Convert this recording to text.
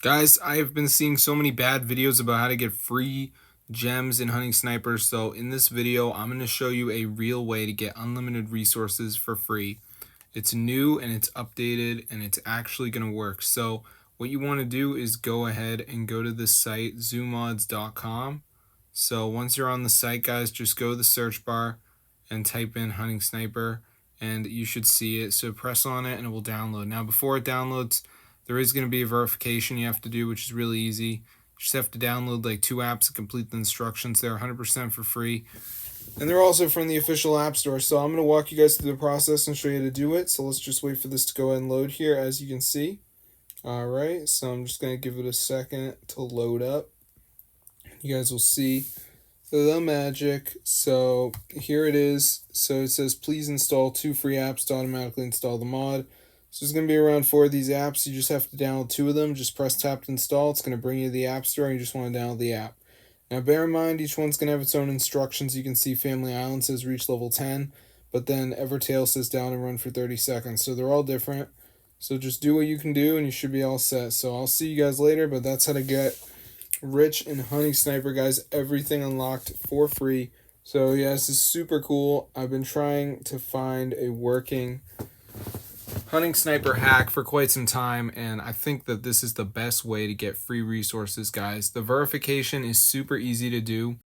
Guys, I have been seeing so many bad videos about how to get free gems in Hunting Sniper. So in this video, I'm going to show you a real way to get unlimited resources for free. It's new and it's updated and it's actually going to work. So what you want to do is go ahead and go to this site, zoomods.com. So once you're on the site, guys, just go to the search bar and type in Hunting Sniper and you should see it. So press on it and it will download. Now before it downloads, there is going to be a verification you have to do, which is really easy. You just have to download like 2 apps and complete the instructions. They're 100% for free. And they're also from the official App Store. So I'm going to walk you guys through the process and show you how to do it. So let's just wait for this to go ahead and load here, as you can see. All right, so I'm just going to give it a second to load up. You guys will see the magic. So here it is. So it says, please install 2 free apps to automatically install the mod. So there's going to be around 4 of these apps. You just have to download 2 of them. Just press tap to install. It's going to bring you to the App Store and you just want to download the app. Now bear in mind, each one's going to have its own instructions. You can see Family Island says reach level 10, but then Evertail says down and run for 30 seconds. So they're all different. So just do what you can do and you should be all set. So I'll see you guys later, but that's how to get rich in Hunting Sniper, guys. Everything unlocked for free. So yeah, this is super cool. I've been trying to find a working Hunting Sniper hack for quite some time, and I think that this is the best way to get free resources, guys. The verification is super easy to do.